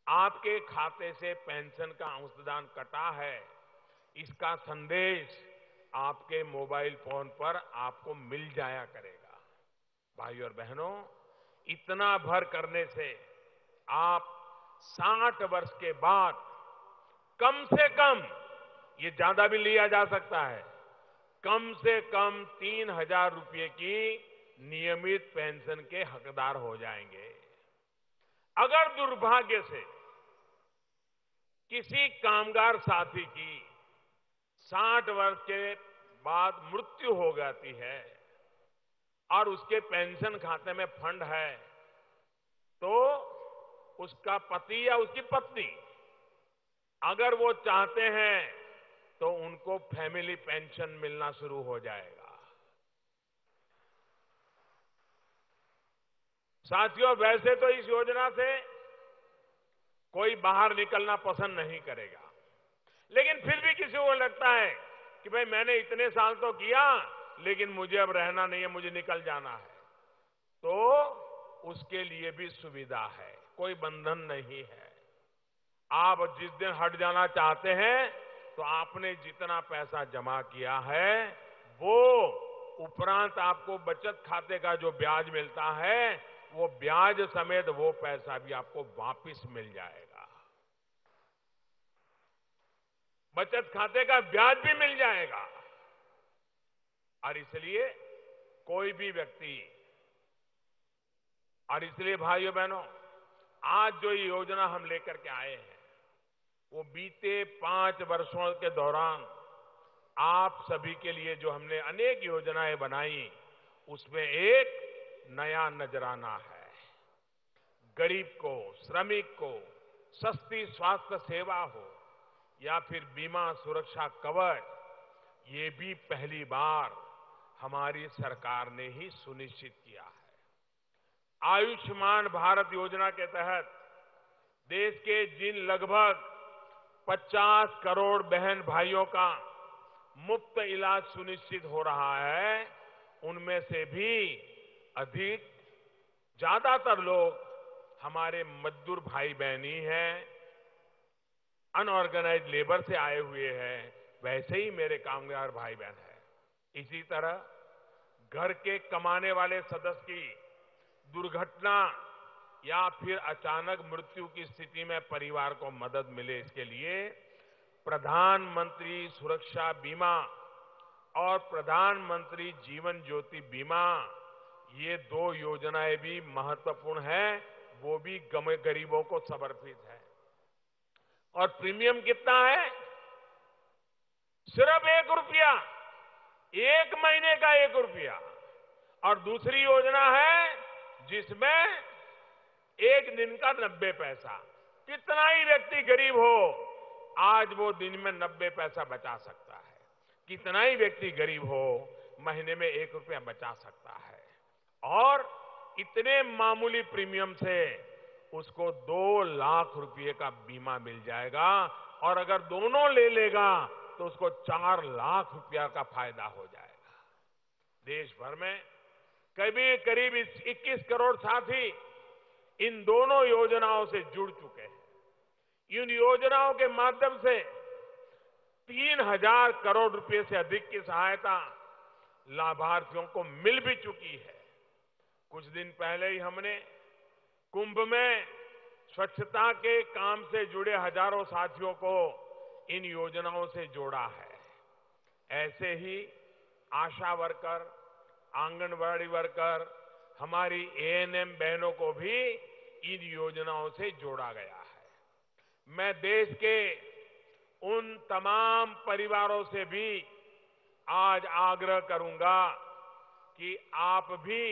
आपके खाते से पेंशन का अंशदान कटा है, इसका संदेश आपके मोबाइल फोन पर आपको मिल जाया करेगा। भाइयों और बहनों, इतना भर करने से आप 60 वर्ष के बाद कम से कम, ये ज्यादा भी लिया जा सकता है, कम से कम 3,000 रुपए की नियमित पेंशन के हकदार हो जाएंगे। अगर दुर्भाग्य से किसी कामगार साथी की 60 वर्ष के बाद मृत्यु हो जाती है और उसके पेंशन खाते में फंड है, तो उसका पति या उसकी पत्नी अगर वो चाहते हैं तो उनको फैमिली पेंशन मिलना शुरू हो जाएगा। साथियों, वैसे तो इस योजना से कोई बाहर निकलना पसंद नहीं करेगा, लेकिन फिर भी किसी को लगता है कि भाई मैंने इतने साल तो किया, लेकिन मुझे अब रहना नहीं है, मुझे निकल जाना है, तो उसके लिए भी सुविधा है, कोई बंधन नहीं है। आप जिस दिन हट जाना चाहते हैं तो आपने जितना पैसा जमा किया है वो उपरांत आपको बचत खाते का जो ब्याज मिलता है, वो ब्याज समेत वो पैसा भी आपको वापस मिल जाएगा। बचत खाते का ब्याज भी मिल जाएगा। और इसलिए कोई भी व्यक्ति, और इसलिए भाइयों बहनों, आज जो ये योजना हम लेकर के आए हैं, वो बीते 5 वर्षों के दौरान आप सभी के लिए जो हमने अनेक योजनाएं बनाई, उसमें एक नया नजराना है। गरीब को, श्रमिक को सस्ती स्वास्थ्य सेवा हो या फिर बीमा सुरक्षा कवच, ये भी पहली बार हमारी सरकार ने ही सुनिश्चित किया है। आयुष्मान भारत योजना के तहत देश के जिन लगभग 50 करोड़ बहन भाइयों का मुफ्त इलाज सुनिश्चित हो रहा है, उनमें से भी अधिक, ज्यादातर लोग हमारे मजदूर भाई बहन ही हैं, अनऑर्गेनाइज लेबर से आए हुए हैं, वैसे ही मेरे कामगार भाई बहन हैं। इसी तरह घर के कमाने वाले सदस्य की दुर्घटना या फिर अचानक मृत्यु की स्थिति में परिवार को मदद मिले, इसके लिए प्रधानमंत्री सुरक्षा बीमा और प्रधानमंत्री जीवन ज्योति बीमा, ये 2 योजनाएं भी महत्वपूर्ण हैं, वो भी गरीबों को समर्पित है। और प्रीमियम कितना है? सिर्फ 1 रुपया, 1 महीने का 1 रुपया। और दूसरी योजना है जिसमें 1 दिन का 90 पैसा। कितना ही व्यक्ति गरीब हो, आज वो दिन में 90 पैसा बचा सकता है। कितना ही व्यक्ति गरीब हो, महीने में 1 रुपया बचा सकता है। और इतने मामूली प्रीमियम से उसको 2 लाख रुपए का बीमा मिल जाएगा, और अगर दोनों ले लेगा तो उसको 4 लाख रुपया का फायदा हो जाएगा। देश भर में करीब 21 करोड़ साथी इन दोनों योजनाओं से जुड़ चुके हैं। इन योजनाओं के माध्यम से 3,000 करोड़ रुपए से अधिक की सहायता लाभार्थियों को मिल भी चुकी है। कुछ दिन पहले ही हमने कुंभ में स्वच्छता के काम से जुड़े हजारों साथियों को इन योजनाओं से जोड़ा है। ऐसे ही आशा वर्कर, आंगनबाड़ी वर्कर, हमारी एएनएम बहनों को भी इन योजनाओं से जोड़ा गया है। मैं देश के उन तमाम परिवारों से भी आज आग्रह करूंगा कि आप भी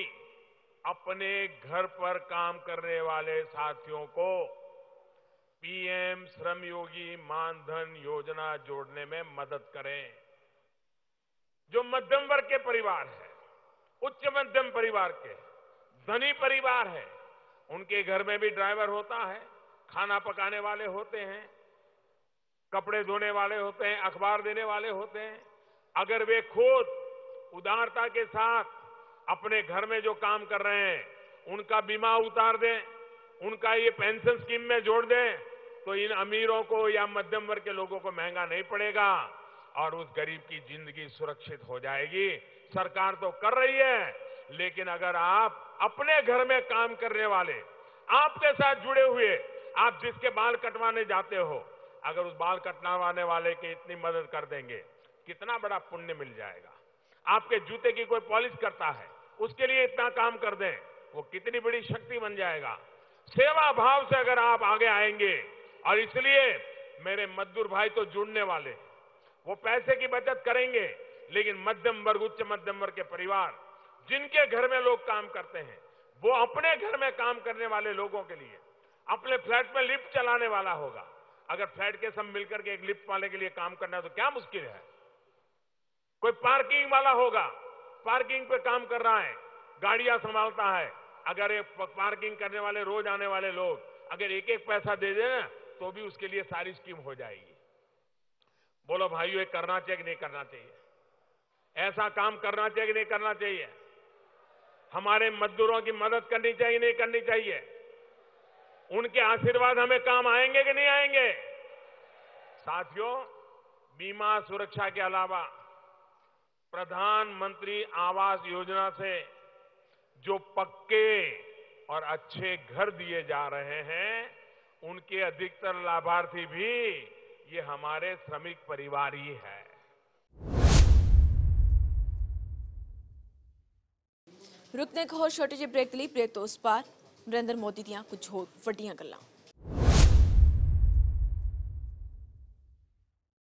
अपने घर पर काम करने वाले साथियों को पीएम श्रमयोगी मानधन योजना जोड़ने में मदद करें। जो मध्यम वर्ग के परिवार है, उच्च मध्यम परिवार के, धनी परिवार है, उनके घर में भी ड्राइवर होता है, खाना पकाने वाले होते हैं, कपड़े धोने वाले होते हैं, अखबार देने वाले होते हैं। अगर वे खुद उदारता के साथ अपने घर में जो काम कर रहे हैं उनका बीमा उतार दें, उनका ये पेंशन स्कीम में जोड़ दें तो इन अमीरों को या मध्यम वर्ग के लोगों को महंगा नहीं पड़ेगा और उस गरीब की जिंदगी सुरक्षित हो जाएगी। सरकार तो कर रही है, लेकिन अगर आप अपने घर में काम करने वाले, आपके साथ जुड़े हुए, आप जिसके बाल कटवाने जाते हो, अगर उस बाल कटवाने वाले की इतनी मदद कर देंगे, कितना बड़ा पुण्य मिल जाएगा। आपके जूते की कोई पॉलिश करता है, उसके लिए इतना काम कर दें, वो कितनी बड़ी शक्ति बन जाएगा। सेवा भाव से अगर आप आगे आएंगे, और इसलिए मेरे मजदूर भाई तो जुड़ने वाले, वो पैसे की बचत करेंगे, लेकिन मध्यम वर्ग, उच्च मध्यम वर्ग के परिवार जिनके घर में लोग काम करते हैं, वो अपने घर में काम करने वाले लोगों के लिए अपने फ्लैट में लिफ्ट चलाने वाला होगा। अगर फ्लैट के सब मिलकर के एक लिफ्ट वाले के लिए काम करना है तो क्या मुश्किल है। कोई पार्किंग वाला होगा, पार्किंग पे काम कर रहा है, गाड़ियां संभालता है, अगर एक पार्किंग करने वाले, रोज आने वाले लोग अगर एक एक पैसा दे देना तो भी उसके लिए सारी स्कीम हो जाएगी। बोलो भाइयों, ये करना चाहिए कि नहीं करना चाहिए? ऐसा काम करना चाहिए कि नहीं करना चाहिए? हमारे मजदूरों की मदद करनी चाहिए नहीं करनी चाहिए? उनके आशीर्वाद हमें काम आएंगे कि नहीं आएंगे? साथियों, बीमा सुरक्षा के अलावा प्रधानमंत्री आवास योजना से जो पक्के और अच्छे घर दिए जा रहे हैं, उनके अधिकतर लाभार्थी भी ये हमारे श्रमिक परिवार ही है। रुकने एक होर छोटे ਜਿਹੇ ब्रेक ਲਈ ब्रेक तो उस पार नरेंद्र मोदी ਦੀਆਂ कुछ होर ਵੱਡੀਆਂ ਗੱਲਾਂ।